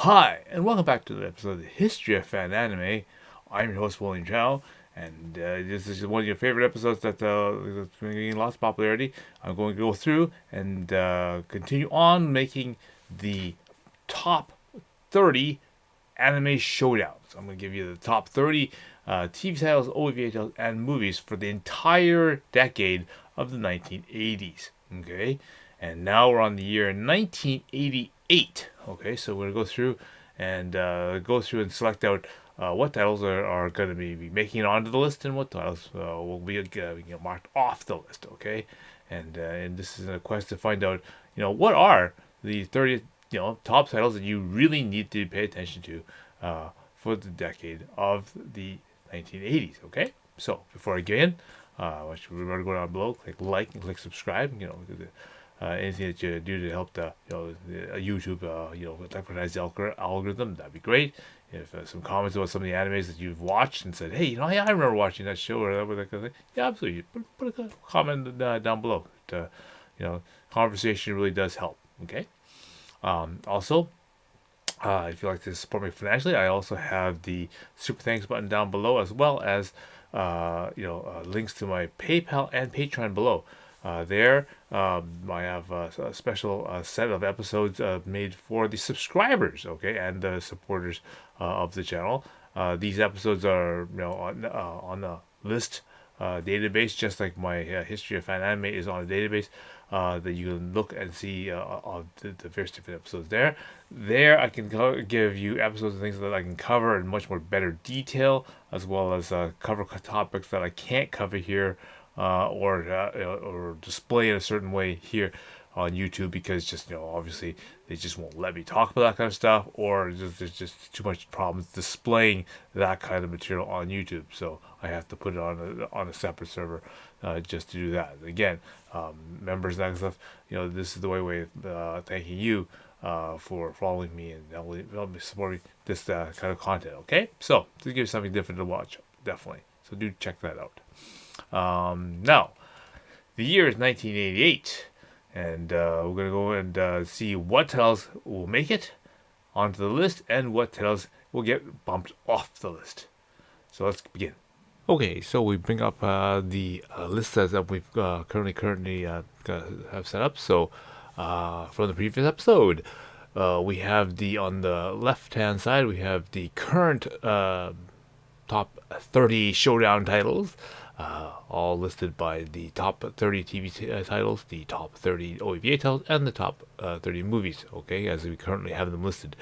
Hi, and welcome back to the episode of the History of Fan Anime. I'm your host, William Chow, and this is one of your favorite episodes that's been getting lots of popularity. I'm going to go through and continue on making the top 30 anime showdowns. I'm going to give you the top 30 TV titles, OVA titles, and movies for the entire decade of the 1980s. Okay, and now we're on the year 1988. Okay, so we're going to go through and select out what titles are going to be making it onto the list and what titles will be marked off the list. Okay, and this is a quest to find out what are the 30 top titles that you really need to pay attention to for the decade of the 1980s. Okay, so before I get in, remember to go down below, click like and click subscribe. Anything that you do to help the YouTube recognize the algorithm, that'd be great. If some comments about some of the animes that you've watched and said, hey, I remember watching that show or that kind of thing. Yeah, absolutely. Put a comment down below. Conversation really does help. Okay. Also, if you'd like to support me financially, I also have the super thanks button down below, as well as links to my PayPal and Patreon below. I have a special set of episodes made for the subscribers, okay, and the supporters of the channel. These episodes are on the list database, just like my History of Fan Anime is on a database that you can look and see of the various different episodes there. There, I can give you episodes and things that I can cover in much more better detail, as well as cover topics that I can't cover here or display in a certain way here on YouTube, because just obviously they just won't let me talk about that kind of stuff, or there's just too much problems displaying that kind of material on YouTube. So I have to put it on a separate server just to do that. Again, members and that kind of stuff. This is the way of thanking you for following me and helping me supporting this kind of content. Okay, so to give you something different to watch, definitely. So do check that out. Now, the year is 1988, and we're going to go and see what titles will make it onto the list and what titles will get bumped off the list. So let's begin. Okay, so we bring up the list that we've currently have set up. So from the previous episode, we have on the left-hand side, we have the current top 30 showdown titles. All listed by the top 30 TV titles, the top 30 OVA titles, and the top 30 movies, okay, as we currently have them listed.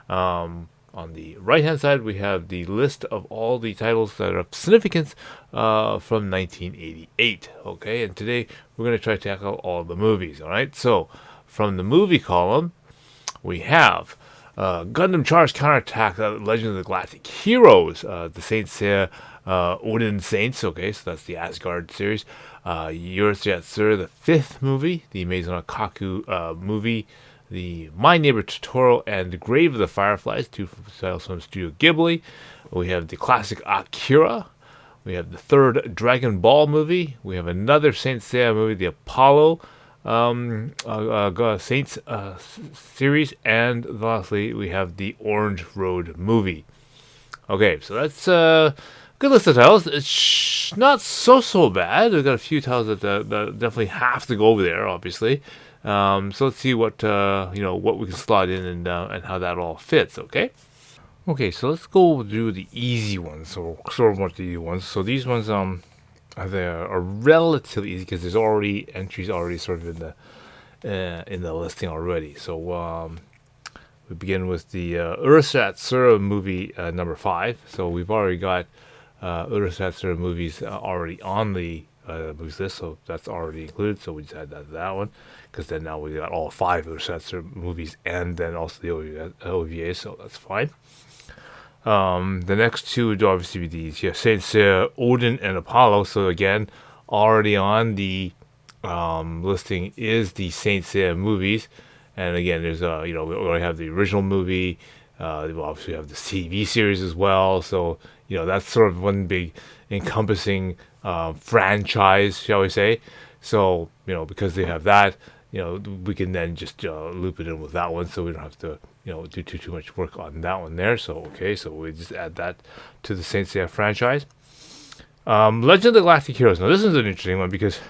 On the right-hand side, we have the list of all the titles that are of significance from 1988, okay, and today we're going to try to tackle all the movies, all right? So, from the movie column, we have Gundam Charge Counterattack, Legend of the Galactic Heroes, the Saint Seiya Odin Saints, okay, so that's the Asgard series. Yuratsur, the fifth movie, the Maison Kaku movie, the My Neighbor Totoro, and The Grave of the Fireflies, two titles from Studio Ghibli. We have the classic Akira. We have the third Dragon Ball movie. We have another Saint Seiya movie, the Apollo Saints series, and lastly we have the Orange Road movie. Okay, so that's good list of titles. It's not so bad. We've got a few titles that definitely have to go over there, obviously. So let's see what what we can slot in and how that all fits. Okay, so let's go through the easy ones, or sort of the easy ones. So these ones they are relatively easy because there's already entries sort of in the listing already. So we begin with the Urasatsura movie number 5. So we've already got Urasatsura movies already on the movies list, so that's already included. So we just add that one, because then now we got all 5 Urasatsura movies and then also the OVA, so that's fine. The next two would obviously be these, Saint Seiya, Odin, and Apollo. So again, already on the listing is the Saint Seiya movies, and again, there's we already have the original movie. We obviously have the TV series as well. So that's sort of one big encompassing franchise, shall we say? So because they have that, we can then just loop it in with that one, so we don't have to do too much work on that one there. So okay, so we just add that to the Saint Seiya franchise. Legend of the Galactic Heroes. Now this is an interesting one because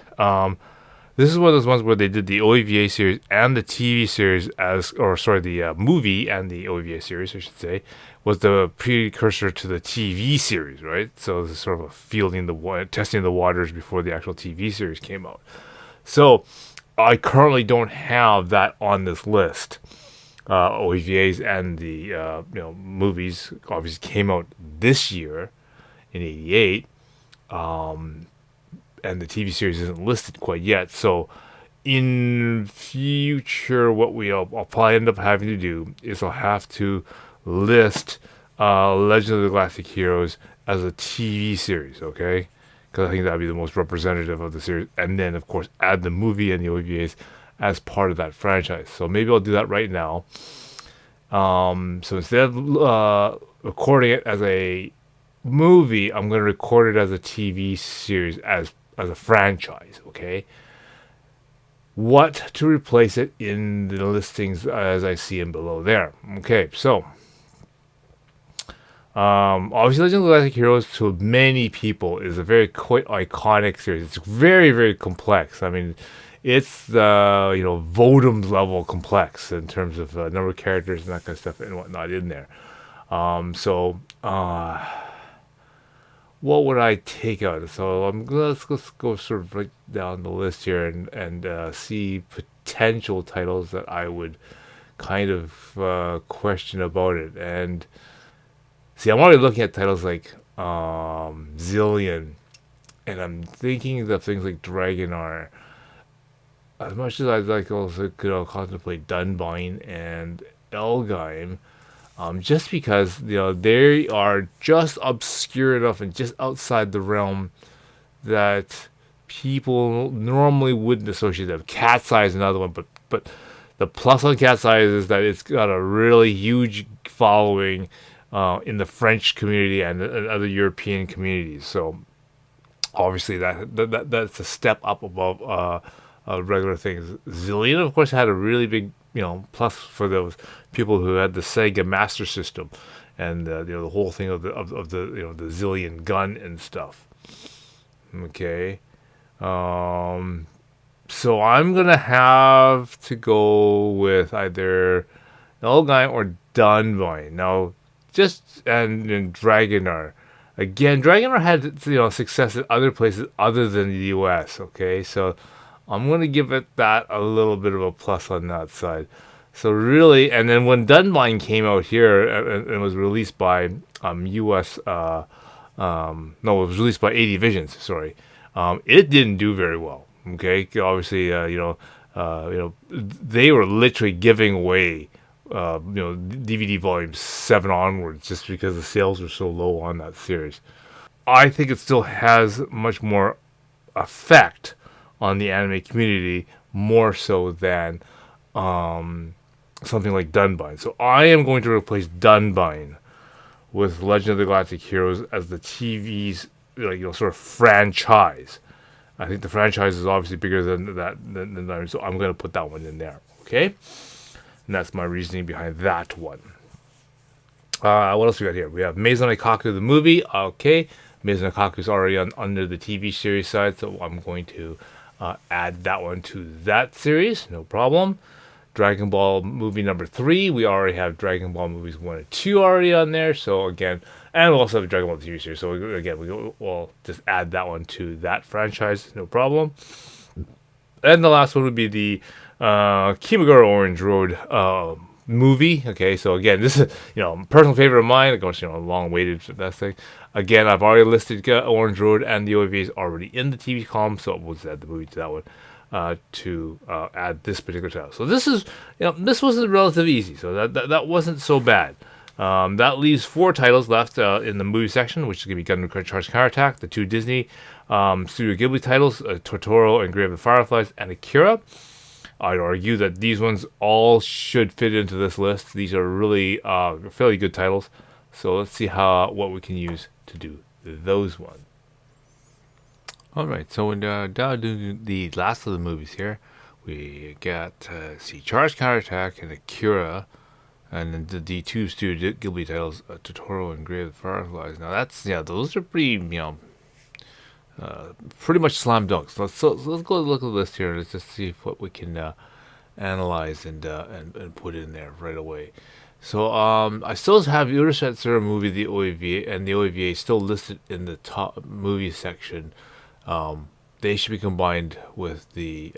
this is one of those ones where they did the OVA series and the TV series the movie and the OVA series, I should say, was the precursor to the TV series, right? So this is sort of a testing the waters before the actual TV series came out. So I currently don't have that on this list. OVAs and the movies obviously came out this year in '88. And the TV series isn't listed quite yet. So in future, what I'll probably end up having to do is I'll have to list Legend of the Galactic Heroes as a TV series, okay? Because I think that'd be the most representative of the series. And then, of course, add the movie and the OVAs as part of that franchise. So maybe I'll do that right now. So instead of recording it as a movie, I'm going to record it as a TV series as a franchise, okay? What to replace it in the listings as I see them below there. Okay, so obviously Legend of the Galactic Heroes to many people is a very quite iconic series. It's very, very complex. I mean, it's the Vodum level complex in terms of number of characters and that kind of stuff and whatnot in there. What would I take out? So let's go sort of right down the list here and see potential titles that I would kind of question about it. And see, I'm already looking at titles like Zillion, and I'm thinking of things like Dragonar. As much as I'd like also contemplate Dunbine and Elgheim. Just because they are just obscure enough and just outside the realm that people normally wouldn't associate them. Cat's Eye is another one, but the plus on Cat's Eye is that it's got a really huge following in the French community and other European communities. So obviously that's a step up above regular things. Zillion, of course, had a really big plus for those people who had the Sega Master System and the whole thing of the the Zillion gun and stuff. Okay, so I'm gonna have to go with either Elgheim or Dunbine. Now, and Dragonar. Again, Dragonar had success in other places other than the U.S. Okay, so I'm going to give it that a little bit of a plus on that side. So really, and then when Dunbine came out here and was released by U.S. No, it was released by 80 Visions. Sorry, it didn't do very well. Okay, obviously, they were literally giving away, DVD volumes 7 onwards just because the sales were so low on that series. I think it still has much more effect on the anime community, more so than something like Dunbine. So I am going to replace Dunbine with Legend of the Galactic Heroes as the TV's sort of franchise. I think the franchise is obviously bigger than that, so I'm going to put that one in there. Okay, and that's my reasoning behind that one. What else we got here? We have Maison Ikkoku the movie. Okay, Maison Ikkoku is already under the TV series side, so I'm going to add that one to that series, no problem. Dragon Ball movie number 3, we already have Dragon Ball movies 1 and 2 already on there, so again, and we also have Dragon Ball TV series, so again, we'll just add that one to that franchise, no problem. And the last one would be the Kimagure Orange Road movie. Okay, so again, this is personal favorite of mine. Of course, long waited for that thing. Again, I've already listed Orange Road and the OVA is already in the TV column, so we'll just add the movie to that one to add this particular title. So this is this was relatively easy. So that wasn't so bad. That leaves 4 titles left in the movie section, which is going to be Gundam Charge Counterattack, the 2 Disney Studio Ghibli titles, Totoro and Grave of the Fireflies, and Akira. I'd argue that these ones all should fit into this list. These are really fairly good titles. So let's see what we can use to do those ones. Alright, so we're down to the last of the movies here. We got see Charge Counterattack and Akira, and then the two Studio Ghibli titles, Totoro and Grave of the Fireflies. Now that's those are pretty much slam dunks. Let's go look at the list here. Let's just see what we can analyze and put in there right away. So I still have Urasetsu movie, the OAVA, and the OAVA still listed in the top movie section. They should be combined with the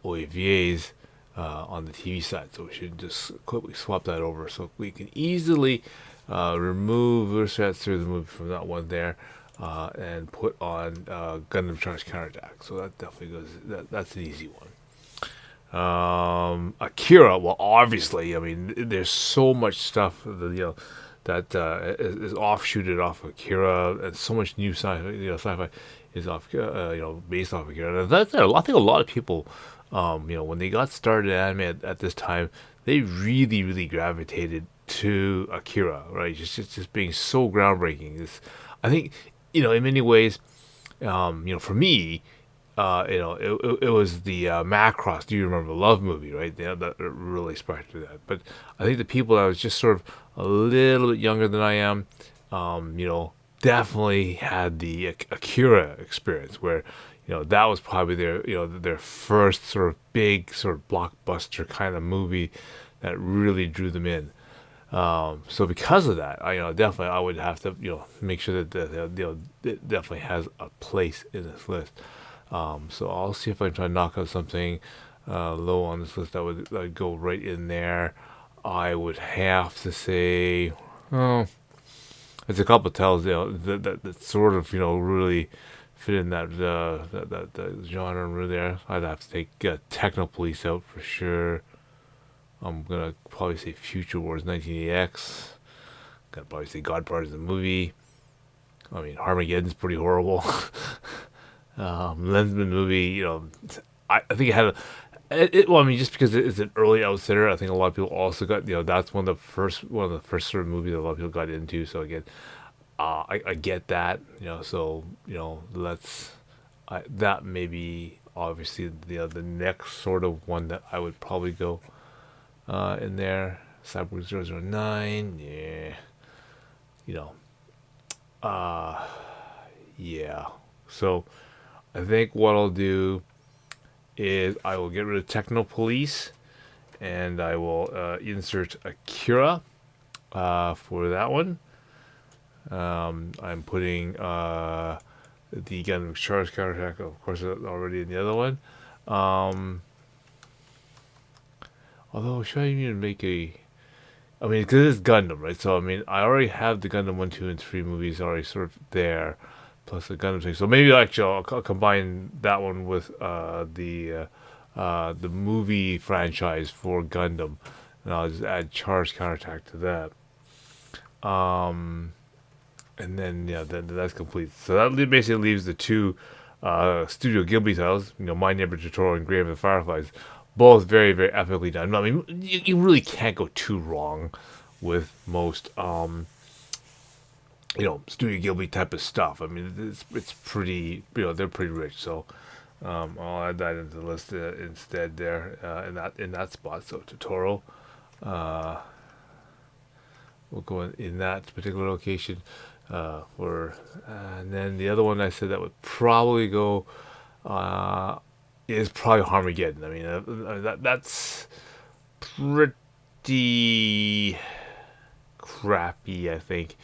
OAVAs on the TV side. So we should just quickly swap that over so we can easily remove Urasetsu the movie from that one there. And put on Gundam Charge Counterattack. So that definitely goes. That's an easy one. Akira. Well, obviously, I mean, there's so much stuff that is offshooted off of Akira, and so much new sci-fi is off, based off of Akira. And I think a lot of people, when they got started in anime at this time, they really, really gravitated to Akira, right? Just being so groundbreaking. I think, in many ways, for me, it was the Macross. Do you remember the Love movie, right? That really sparked that. But I think the people that was just sort of a little bit younger than I am, definitely had the Akira experience where, that was probably their first sort of big sort of blockbuster kind of movie that really drew them in. So because of that, definitely I would have to, make sure that it definitely has a place in this list. So I'll see if I can try to knock out something low on this list that would go right in there. I would have to say, there's a couple of titles, that sort of, really fit in that genre really there. I'd have to take Techno Police out for sure. I'm gonna probably say Future Wars 1980X. Gonna probably say God Part is the movie. I mean, Armageddon's pretty horrible. Lensman movie, I think it had just because it's an early outsider, I think a lot of people also got, that's one of the first sort of movies that a lot of people got into. So again, I get that, so that may be obviously the next sort of one that I would probably go in there. Cyborg 009, yeah, yeah. So I think what I'll do is I will get rid of Techno Police, and I will insert Akira for that one. I'm putting the Gundam Charge Counterattack, of course, already in the other one. Although, should I even make because it's Gundam, right? So, I already have the Gundam 1, 2, and 3 movies already sort of there, plus the Gundam thing. So maybe actually I'll combine that one with the movie franchise for Gundam, and I'll just add Charge Counterattack to that. And then, then that's complete. So that basically leaves the two Studio Ghibli titles, My Neighbor Totoro and Grave of the Fireflies. Both very, very epically done. You really can't go too wrong with most, Studio Ghibli type of stuff. It's pretty, they're pretty rich. So, I'll add that into the list instead there in that spot. So Totoro, we'll go in that particular location and then the other one I said that would probably go. Is probably Armageddon. That's pretty crappy, I think.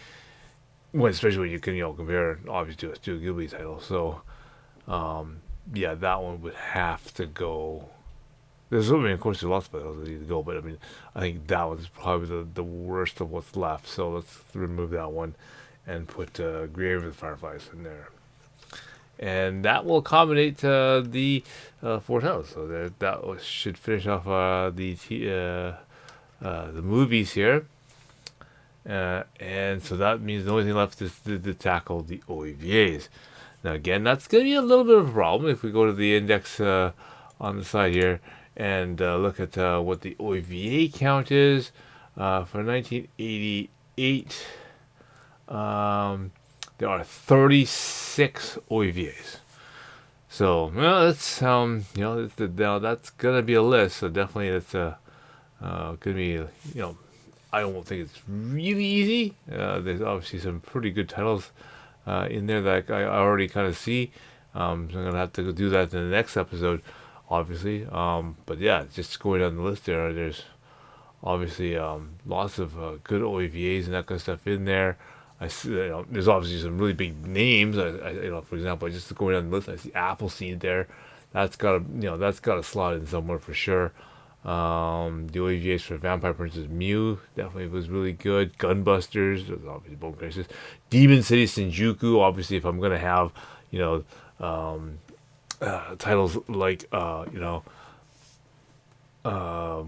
Especially when you can, compare it obviously to a Ghibli title. So, that one would have to go. Of course, there's lots of titles that need to go, but I think that one's probably the worst of what's left. So let's remove that one and put Grave of the Fireflies in there. And that will accommodate the four titles. So that should finish off the movies here. And so that means the only thing left is to tackle the OAVAs. Now again, that's going to be a little bit of a problem if we go to the index on the side here and look at what the OAVA count is for 1988. There are 36 OAVAs. So, well, that's that's gonna be a list. So definitely, it's gonna be I don't think it's really easy. There's obviously some pretty good titles in there that I already kind of see. So I'm gonna have to do that in the next episode, obviously. But yeah, just going down the list there, there's obviously lots of good OAVAs and that kind of stuff in there. I see, there's obviously some really big names. For example, just going down the list, I see Appleseed there. That's got a slot in somewhere for sure. The OAVAs for Vampire Princess Mew definitely was really good. Gunbusters, obviously Bone Crisis. Demon City Shinjuku, obviously if I'm gonna have, you know, titles like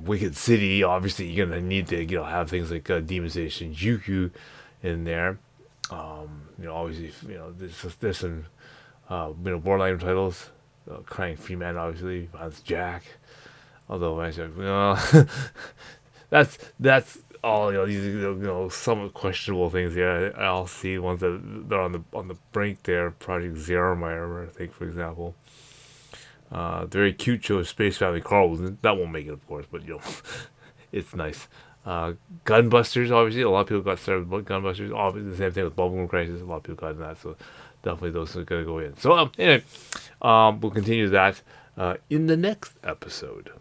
Wicked City, obviously you're gonna need to have things like Demon City Shinjuku in there. Obviously there's some Borderline titles. Crying Freeman, obviously, Vance Jack. Although actually, that's all these somewhat questionable things. Yeah, I'll see ones that they're on the brink there. Project Zeromeyer, I think, for example. Very cute show, Space Family Carl. That won't make it, of course, but it's nice. Gunbusters, obviously, a lot of people got started with Gunbusters. Obviously, the same thing with Bubblegum Crisis. A lot of people got in that, so definitely those are gonna go in. So anyway, we'll continue that in the next episode.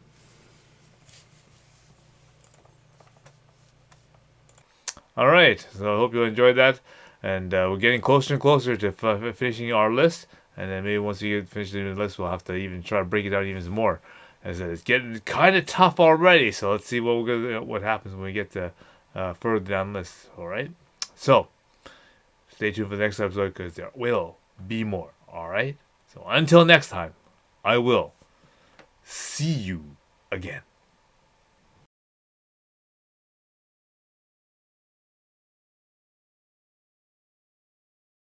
All right, so I hope you enjoyed that, and we're getting closer and closer to finishing our list. And then maybe once we get finished the list, we'll have to even try to break it down even more. As it's getting kind of tough already, so let's see what happens when we get to further down the list. All right, so stay tuned for the next episode because there will be more. All right, so until next time, I will see you again.